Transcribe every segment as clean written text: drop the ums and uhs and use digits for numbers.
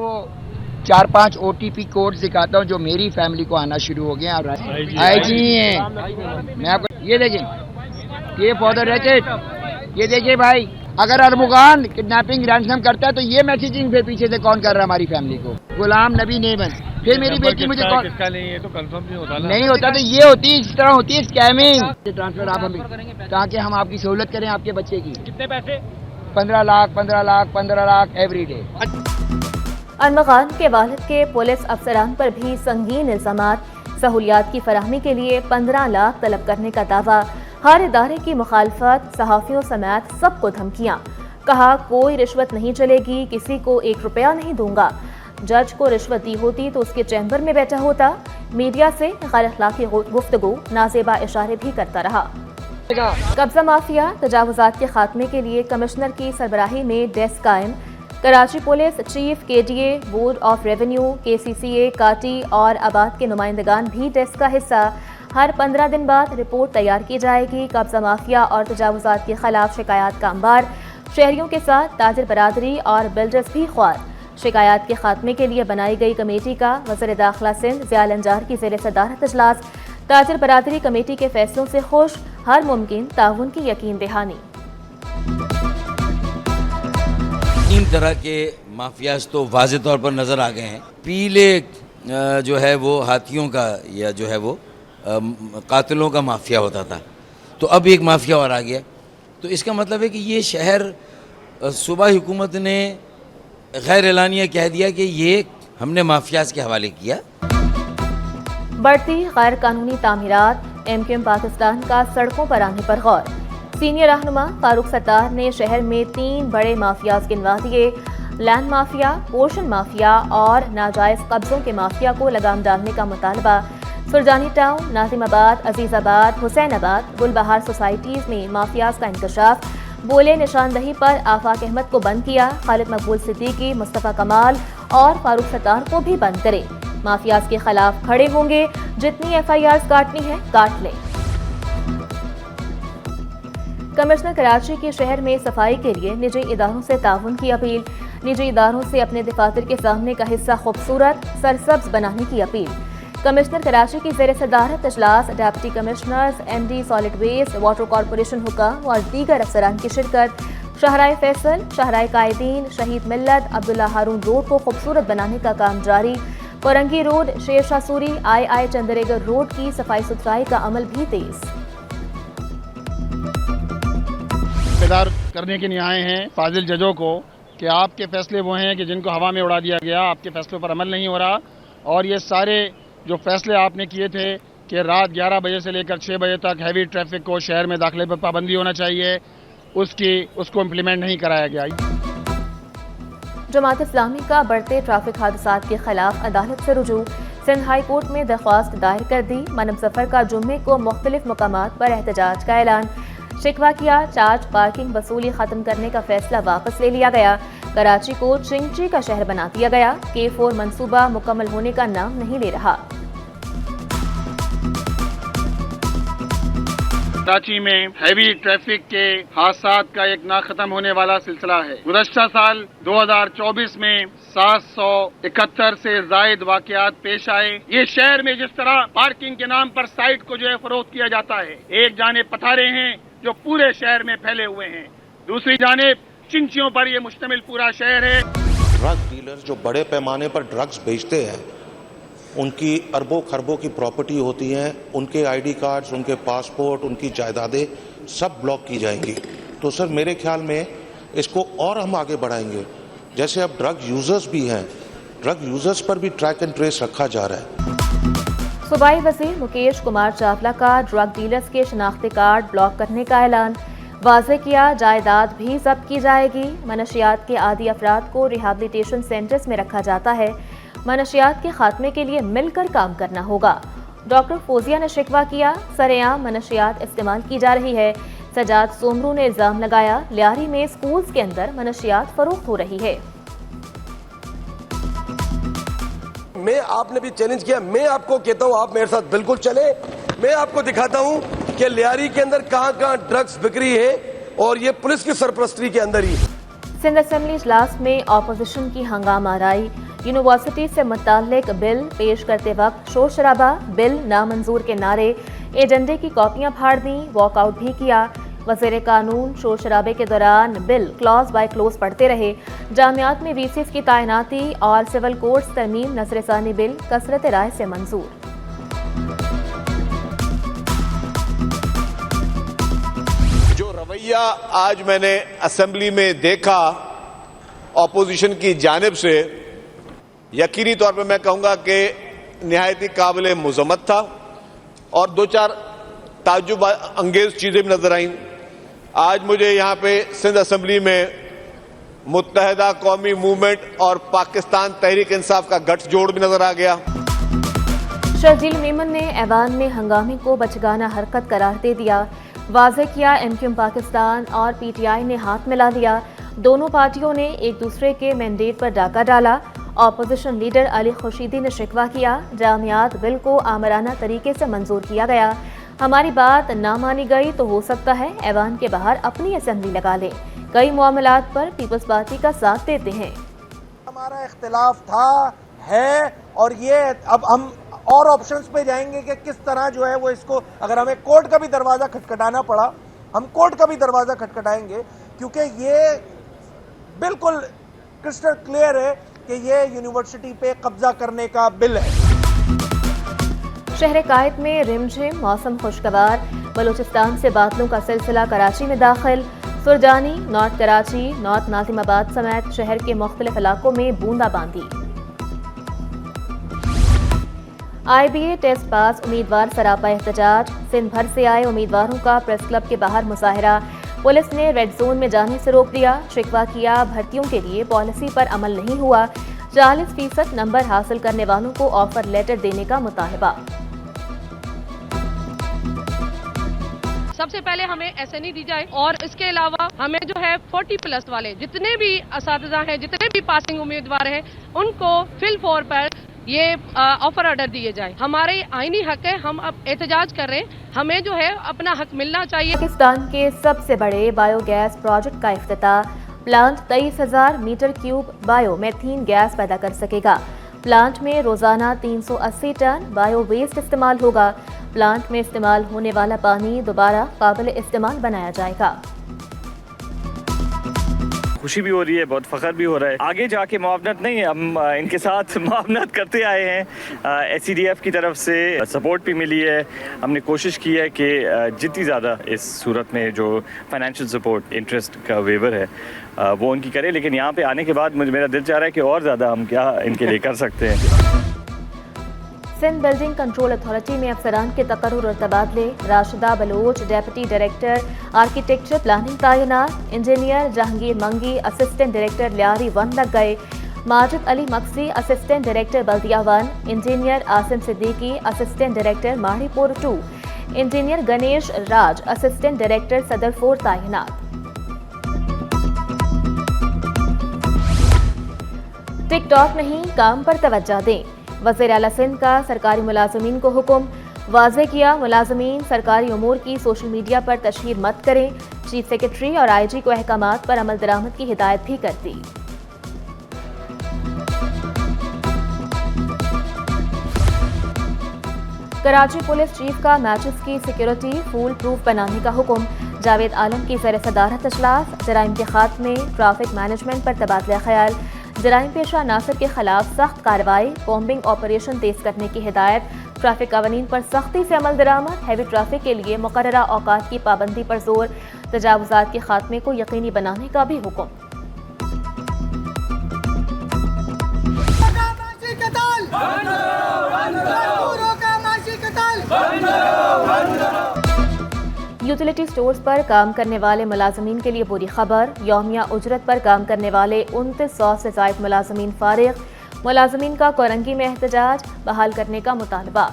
आपको 4-5 OTP code दिखाता हूँ जो मेरी फैमिली को आना शुरू हो गया। IG हैं, मैं आपको ये देखें, ये फॉर द रैकेट, ये देखिए भाई, अगर अरमुगान किडनैपिंग रैंसम करता है तो ये मैसेजिंग फिर पीछे से कौन कर रहा है हमारी फैमिली को? गुलाम नबी नेमन। फिर मेरी बेटी मुझे कौन किसका नहीं, ये तो कंफर्म नहीं होता ना। नहीं होता तो ये होती है, इस तरह होती है स्कैमिंग। ट्रांसफर आप हमें ताकि हम आपकी सहूलत करें आपके बच्चे की। कितने पैसे? 15 लाख एवरी डे। अरमुगान के वालिद के पुलिस अफसरान पर भी संगीन इल्जामात, सहूलियात की फराहमी के लिए 15 लाख तलब करने का दावा, हर इदारे की मुखालफत, सहाफ़ियों समेत सबको धमकियां, कहा कोई रिश्वत नहीं चलेगी, किसी को 1 रुपया नहीं दूंगा। जज को रिश्वत दी होती तो उसके चैम्बर में बैठा होता। मीडिया से गैर अखलाकी गुफ्तगू, नाजेबा इशारे भी करता रहा। कब्जा माफिया तजावुजात के खात्मे के लिए कमिश्नर की सरबराही में डेस्क कायम। Karachi police chief, KDA, board of revenue, KCCA, काटी और आबाद के नुमाइंदगान भी डेस्क का हिस्सा। हर 15 दिन बाद रिपोर्ट तैयार की जाएगी। कब्जा माफिया और तजावुजात के खिलाफ शिकायत का अंबार, शहरियों के साथ ताजिर बरादरी और बिल्डर्स भी ख्वार। शिकायत के खात्मे के लिए बनाई गई कमेटी का वज़ीर दाखिला सिंध ज़िया अंजार की ज़ेर सदारत इजलास। ताजिर बरादरी कमेटी के फैसलों से खुश, हर मुमकिन ताउन की यकीन दहानी। 3 तरह के माफियाज तो वाज़े तौर पर नज़र आ गए हैं। पीले जो है वो हाथियों का या जो है वो कातिलों का माफिया होता था, तो अब एक माफिया और आ गया। तो इसका मतलब है कि ये शहर सूबाई हुकूमत ने गैर एलानिया कह दिया कि ये हमने माफियाज के हवाले किया। बढ़ती गैर कानूनी तामीरात, MQM पाकिस्तान का सड़कों पर आने पर गौर। सीनियर रहनुमा फारूक सत्तार ने शहर में 3 बड़े माफियाज गिनवा दिए। लैंड माफिया, पोर्शन माफिया और नाजायज कब्जों के माफिया को लगाम डालने का मुतालबा। सुरजानी टाउन, नाजिमाबाद, अजीजाबाद, हुसैनाबाद, गुलबहार सोसाइटीज में माफियाज का इंकशाफ। बोले निशानदही पर आफाक अहमद को बंद किया, खालिद मकबूल सिद्दीकी, मुस्तफ़ा कमाल और फारूक सत्तार को भी बंद करे। माफियाज के खिलाफ खड़े होंगे, जितनी FIRs काटनी है काट लें। कमिश्नर कराची की शहर में सफाई के लिए निजी इदारों से ताउन की अपील। निजी इदारों से अपने दफातर के सामने का हिस्सा खूबसूरत सरसब्ज बनाने की अपील। कमिश्नर कराची की ज़ेर सदारत इजलास, deputy commissioners, MD solid waste, water corporation हुक्म और दीगर अफसरान की शिरकत। शहराए फैसल, शहराए कायदीन, शहीद मिल्लत, अब्दुल्ला हारून रोड को खूबसूरत बनाने का काम जारी। Farangi road, Sher Shah Suri, II चंदरेगर road की सफाई सुथराई का अमल भी तेज। बेदार करने के लिए आए हैं फाजिल जजों को कि आपके फैसले वो हैं कि जिनको हवा में उड़ा दिया गया, आपके फैसलों पर अमल नहीं हो रहा। और ये सारे जो फैसले आपने किए थे कि रात 11 बजे से लेकर 6 बजे तक हैवी ट्रैफिक को शहर में दाखिले पर पाबंदी होना चाहिए, उसको इम्प्लीमेंट नहीं कराया गया। जमात इस्लामी का बढ़ते ट्रैफिक हादसात के खिलाफ अदालत से रुजू। सिंध हाई कोर्ट में दरख्वास्त दायर कर दी। मनम सफर का जुम्मे को मुख्तलिफ मकामात पर एहतजाज का ऐलान। शिकवा किया, चार्ज पार्किंग वसूली खत्म करने का फैसला वापस ले लिया गया। कराची को चिंची का शहर बना दिया गया। K4 मंसूबा मुकम्मल होने का नाम नहीं ले रहा। कराची में हैवी ट्रैफिक के हादसात का एक ना खत्म होने वाला सिलसिला है। गुज़श्ता साल 2024 में 771 से जायद वाकयात पेश आए। ये शहर में जिस तरह पार्किंग के नाम पर साइट को जो है फरोख्त किया जाता है, एक जानिब पथारे हैं जो पूरे शहर में फैले हुए हैं, दूसरी जानिब चिंचियों पर ये मुश्तमिल पूरा शहर है। ड्रग डीलर्स जो बड़े पैमाने पर ड्रग्स बेचते हैं, उनकी अरबों खरबों की प्रॉपर्टी होती हैं, उनके ID कार्ड्स, उनके पासपोर्ट, उनकी जायदादें सब ब्लॉक की जाएंगी। तो सर मेरे ख्याल में इसको और हम आगे बढ़ाएंगे। जैसे अब ड्रग यूजर्स भी हैं, ड्रग यूजर्स पर भी ट्रैक एंड ट्रेस रखा जा रहा है। सूबाई वज़ीर मुकेश कुमार चावला का ड्रग डीलर्स के शनाख्ती कार्ड ब्लॉक करने का ऐलान। वाज़े किया, जायदाद भी जब्त की जाएगी। मनशियात के आदी अफराद को रिहैबिलिटेशन सेंटर्स में रखा जाता है। मनशियात के खात्मे के लिए मिलकर काम करना होगा। डॉक्टर फौजिया ने शिकवा किया, सरेआम मनशियात इस्तेमाल की जा रही है। सजाद सोमरू ने इल्जाम लगाया, लियारी में स्कूल्स के अंदर मनशियात फरोख्त हो रही है। मैं आपने भी चैलेंज किया, मैं आपको कहता हूँ आप मेरे साथ बिल्कुल चले। मैं आपको दिखाता हूँ कि लियारी के अंदर कहाँ कहाँ ड्रग्स बिक्री है और ये पुलिस की सरपरस्ती के अंदर ही। सिंध असेंबली इजलास में अपोजिशन की हंगामा राई। यूनिवर्सिटी से मुताल्लिक बिल पेश करते वक्त शोर शराबा, बिल नामंजूर के नारे, एजेंडे की कॉपियां फाड़ दी, वॉकआउट भी किया। वज़ीर कानून शोर शराबे के दौरान बिल क्लॉज बाय क्लोज पढ़ते रहे। जामियात में वीसीएस की तैनाती और सिविल कोर्ट्स तरमीम नज़रसानी बिल कसरत राय से मंजूर। जो रवैया आज मैंने असेंबली में देखा ऑपोजिशन की जानिब से, यकीनी तौर पे मैं कहूंगा कि निहायत ही काबिल मुज़म्मत था और दो चार ताज्जुब अंगेज चीजें भी नजर आईं। आज मुझे यहाँ पे सिंध असेंबली में मुत्तहिदा कौमी मूवमेंट और पाकिस्तान तहरीक इंसाफ का गठजोड़ भी नजर आ गया। शर्जील मेमन ने ऐवान में हंगामे को बचगाना हरकत करार दे दिया। वाज़े किया एमक्यूएम पाकिस्तान और पीटीआई ने हाथ मिला लिया। दोनों पार्टियों ने एक दूसरे के मैंडेट पर डाका डाला। अपोजिशन लीडर अली खुर्शीदी ने शिकवा किया, जामियात बिल को आमराना तरीके से मंजूर किया गया। हमारी बात ना मानी गई तो हो सकता है ऐवान के बाहर अपनी असेंबली लगा लें। कई मामलात पर पीपल्स पार्टी का साथ देते हैं। हमारा इख्तिलाफ था, है, और ये अब हम और ऑप्शंस पे जाएंगे कि किस तरह जो है वो इसको, अगर हमें कोर्ट का भी दरवाज़ा खटखटाना पड़ा, हम कोर्ट का भी दरवाज़ा खटखटाएंगे, क्योंकि ये बिल्कुल क्रिस्टल क्लियर है कि ये यूनिवर्सिटी पे कब्जा करने का बिल है। शहर कायद में रिमझिम मौसम खुशगवार। बलूचिस्तान से बादलों का सिलसिला कराची में दाखिल। सुरजानी, नॉर्थ कराची, नॉर्थ नाजिमाबाद समेत शहर के मुख्तलिफ इलाकों में बूंदाबांदी। IBA टेस्ट पास उम्मीदवार सरापा एहतजाज। सिंध भर से आए उम्मीदवारों का प्रेस क्लब के बाहर मुजाहरा। पुलिस ने रेड जोन में जाने से रोक दिया। शिकवा किया, भर्तियों के लिए पॉलिसी पर अमल नहीं हुआ। 40% नंबर हासिल करने वालों को ऑफर लेटर देने का मुतालबा। सबसे पहले हमें एसएनई दी जाए और इसके अलावा हमें जो है 40+ वाले जितने भी असातिज़ा हैं, जितने भी पासिंग उम्मीदवार हैं, उनको फिल 4 पर ये ऑफर ऑर्डर दिए जाए। हमारे आईनी हक है, हम अब एहतजाज कर रहे हैं, हमें जो है अपना हक मिलना चाहिए। पाकिस्तान के सबसे बड़े बायोगैस प्रोजेक्ट का इफ्तिताह। प्लांट 23,000 मीटर क्यूब बायोमेथीन गैस पैदा कर सकेगा। प्लांट में रोजाना 380 टन बायो वेस्ट इस्तेमाल होगा। प्लांट में इस्तेमाल होने वाला पानी दोबारा काबिल इस्तेमाल बनाया जाएगा। खुशी भी हो रही है, बहुत फ़ख्र भी हो रहा है। आगे जाके मुआवनत नहीं है, हम इनके साथ मुआवनत करते आए हैं। SCDF की तरफ से सपोर्ट भी मिली है। हमने कोशिश की है कि जितनी ज़्यादा इस सूरत में जो फाइनेंशियल सपोर्ट, इंटरेस्ट का वेवर है वो उनकी करें, लेकिन यहाँ पे आने के बाद मेरा दिल चाह रहा है कि और ज़्यादा हम क्या इनके लिए कर सकते हैं। सिंध बिल्डिंग कंट्रोल अथॉरिटी में अफसरान के तकर्रुर और तबादले। Rashida Baloch deputy director architecture planning तैनात। Engineer Jahangir Mangi assistant director Lyari 1 लग गए। Majid Ali Maksi assistant director Baldia 1। Engineer Asim Siddiqui assistant director Maripur 2। Engineer Ganesh Raj assistant director Saddar 4 तैनात। टिकटॉक नहीं, काम पर तवज्जो दें। वज़ीर आला सिंध का सरकारी मुलाजमीन को हुक्म। वाज़े किया, मुलाजमीन सरकारी उमूर की सोशल मीडिया पर तशहीर मत करें। चीफ सेक्रेटरी और IG को अहकामात पर अमल दरामद की हिदायत भी कर दी। कराची पुलिस चीफ का मैचेस की सिक्योरिटी फूल प्रूफ बनाने का हुक्म। जावेद आलम की ज़ेर सदारत इजलास। जराइम के खात्मे, ट्रैफिक मैनेजमेंट पर तबादला ख्याल। जराइम पेशा नासिर के खिलाफ सख्त कार्रवाई, कॉम्बिंग ऑपरेशन तेज करने की हिदायत। ट्रैफिक कानून पर सख्ती से अमल दरामद। हैवी ट्रैफिक के लिए मुकर्ररा औकात की पाबंदी पर जोर। तजावुजात के खात्मे को यकीनी बनाने का भी हुक्म। यूटिलिटी स्टोर्स पर काम करने वाले मुलाजमीन के लिए बुरी खबर। यौमिया उजरत पर काम करने वाले 2900 से ज़ायद मुलाजमीन फारिग। मुलाजमीन का कोरंगी में एहतजाज, बहाल करने का मुतालबा।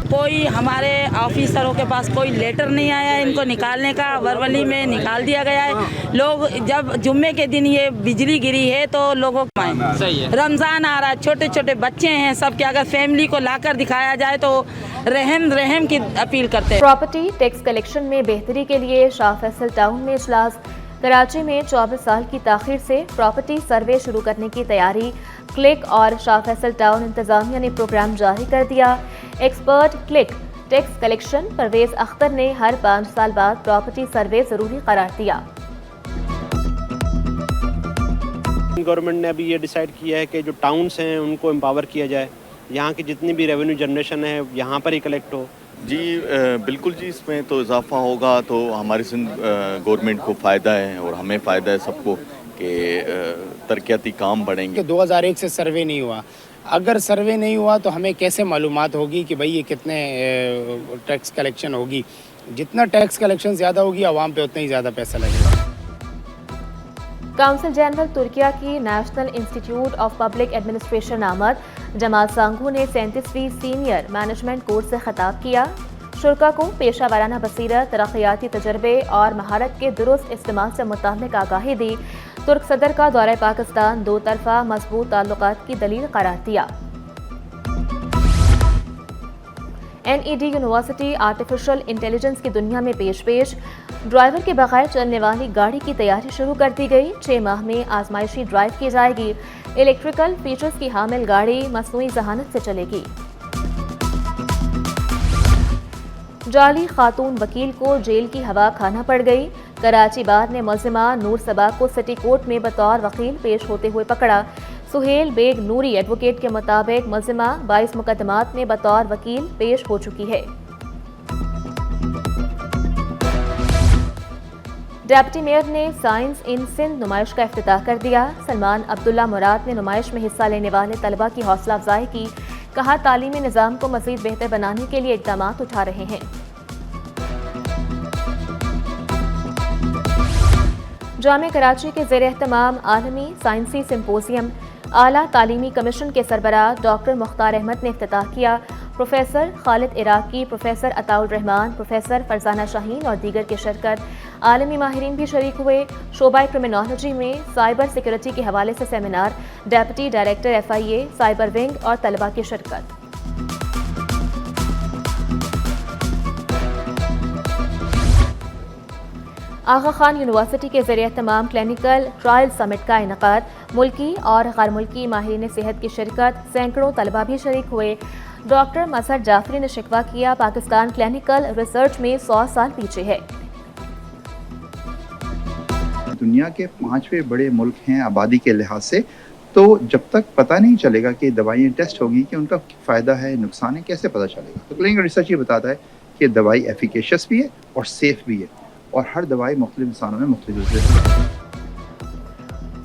कोई हमारे ऑफिसरों के पास कोई लेटर नहीं आया इनको निकालने का, वर्वली में निकाल दिया गया है। लोग जब जुम्मे के दिन ये बिजली गिरी है तो लोगों को रमज़ान आ रहा है, छोटे छोटे बच्चे हैं सब, क्या अगर फैमिली को लाकर दिखाया जाए तो रहम की अपील करते हैं। प्रॉपर्टी टैक्स कलेक्शन में बेहतरी के लिए शाह फैसल टाउन में इजलास। कराची में 24 साल की ताखीर से प्रॉपर्टी सर्वे शुरू करने की तैयारी। क्लिक और शाह फैसल टाउन इंतजामिया ने प्रोग्राम जारी कर दिया। Expert click tax collection Pervez Akhtar ने हर 5 साल बाद प्रॉपर्टी सर्वे जरूरी करार दिया। गवर्नमेंट ने अभी ये डिसाइड किया है कि जो टाउन्स हैं उनको एम्पावर किया जाए, यहाँ की जितनी भी रेवेन्यू जनरेशन है यहाँ पर ही कलेक्ट हो। जी बिल्कुल जी, इसमें तो इजाफा होगा तो हमारी सिंध गवर्नमेंट को फ़ायदा है और हमें फ़ायदा है सबको कि तरक्याती काम बढ़ेंगे। 2001 से सर्वे नहीं हुआ, अगर सर्वे नहीं हुआ तो हमें कैसे मालूमात होगी कि भाई ये कितने टैक्स कलेक्शन होगी। जितना टैक्स कलेक्शन ज़्यादा होगी आवाम पे उतना ही ज़्यादा पैसा लगेगा। काउंसिल जनरल तुर्किया की national institute of public administration आमद जमाल सांगू ने 37वीं सीनियर मैनेजमेंट कोर्स से खिताब किया। शुरा को पेशा वाराना बसीरत, तरक्याती तजर्बे और महारत के दुरुस्त इस्तेमाल से मुताल्लिक आगाही दी। तुर्क सदर का दौरा पाकिस्तान दो तरफा मजबूत ताल्लुकात की दलील करार दिया। NED यूनिवर्सिटी आर्टिफिशियल इंटेलिजेंस की दुनिया में पेश ड्राइवर के बगैर चलने वाली गाड़ी की तैयारी शुरू कर दी गई। 6 माह में आजमाइशी ड्राइव की जाएगी। इलेक्ट्रिकल फीचर्स की हामिल गाड़ी मसनूई जहानत से चलेगी। जाली खातून वकील को जेल की हवा खाना पड़ गई। कराची बार ने मुलजिमा नूर सबा को सिटी कोर्ट में बतौर वकील पेश होते हुए पकड़ा। सुहेल बेग नूरी एडवोकेट के मुताबिक मुलजिमा 22 मुकदमात में बतौर वकील पेश हो चुकी है। डिप्टी मेयर ने साइंस इन सिंध नुमाइश का इफ्तिताह कर दिया। सलमान अब्दुल्ला मुराद ने नुमाइश में हिस्सा लेने वाले तलबा की हौसला अफजाई की। कहा तालीमी निज़ाम को मज़ीद बेहतर बनाने के लिए इक़दाम उठा रहे हैं। जामे कराची के ज़ेर एहतमाम आलमी साइंसी सिम्पोजियम आला तालीमी कमीशन के सरबराह डॉक्टर मुख्तार अहमद ने इफ्तिताह किया। Professor Khalid Iraqi, professor Ataur Rahman, professor Farzana Shaheen और दीगर की शिरकत। आलमी माहिरीन भी शरीक हुए। शोबा क्रिमिनोलॉजी में साइबर सिक्योरिटी के हवाले से seminar. Deputy director FIA cyber wing और तलबा की शिरकत। आगा खान यूनिवर्सिटी के ज़रिए तमाम क्लिनिकल ट्रायल समिट का इनकाद। मुल्की और गैर मुल्की माहिरीन सेहत की शिरकत। सैकड़ों तलबा भी शरीक हुए। डॉक्टर मजहर जाफरी ने शिकवा किया पाकिस्तान क्लिनिकल रिसर्च में 100 साल पीछे है। दुनिया के 5वें बड़े मुल्क हैं आबादी के लिहाज से, तो जब तक पता नहीं चलेगा कि दवाइयाँ टेस्ट होगी कि उनका फ़ायदा है नुकसान है, कैसे पता चलेगा। तो क्लिनिकल रिसर्च ये बताता है कि दवाई एफिकेशियस भी है और सेफ भी है और हर दवाई मुख्तलिफ इंसानों में मुख्तलिफ है।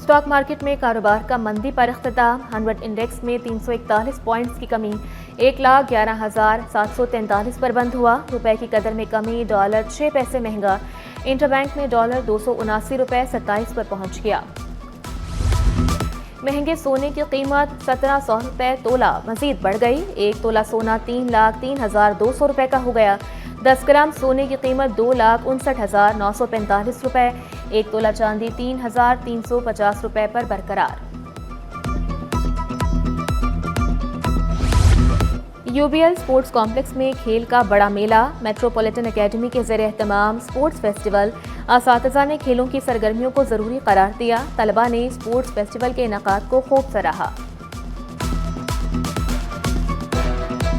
स्टॉक मार्केट में कारोबार का मंदी पर इख्तिताम। 100 इंडेक्स में 341 पॉइंट्स की कमी 1,11,743 पर बंद हुआ। रुपए की कदर में कमी, डॉलर 6 पैसे महंगा। इंटरबैंक में डॉलर 279 रुपए 27 पर पहुंच गया। महंगे सोने की कीमत 1700 रुपए तोला मजीद बढ़ गई। 1 तोला सोना 3,03,200 रुपए का हो गया। 10 ग्राम सोने की कीमत 2,59,945 रुपए। 1 तोला चांदी 3,350 रुपए पर बरकरार। UBL स्पोर्ट्स कॉम्प्लेक्स में खेल का बड़ा मेला। मेट्रोपॉलिटन एकेडमी के ज़रिए एहतमाम स्पोर्ट्स फेस्टिवल। असातिज़ा ने खेलों की सरगर्मियों को ज़रूरी करार दिया। तलबा ने स्पोर्ट्स फेस्टिवल के इनकाद को खूब सराहा।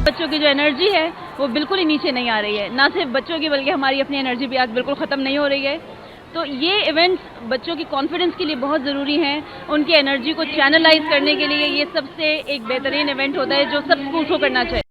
बच्चों की जो एनर्जी है वो बिल्कुल ही नीचे नहीं आ रही है। ना सिर्फ बच्चों की बल्कि हमारी अपनी एनर्जी भी आज बिल्कुल ख़त्म नहीं हो रही है। तो ये इवेंट्स बच्चों की कॉन्फिडेंस के लिए बहुत ज़रूरी हैं। उनकी एनर्जी को चैनलाइज करने के लिए ये सबसे एक बेहतरीन इवेंट होता है जो सब स्कूल को करना चाहिए।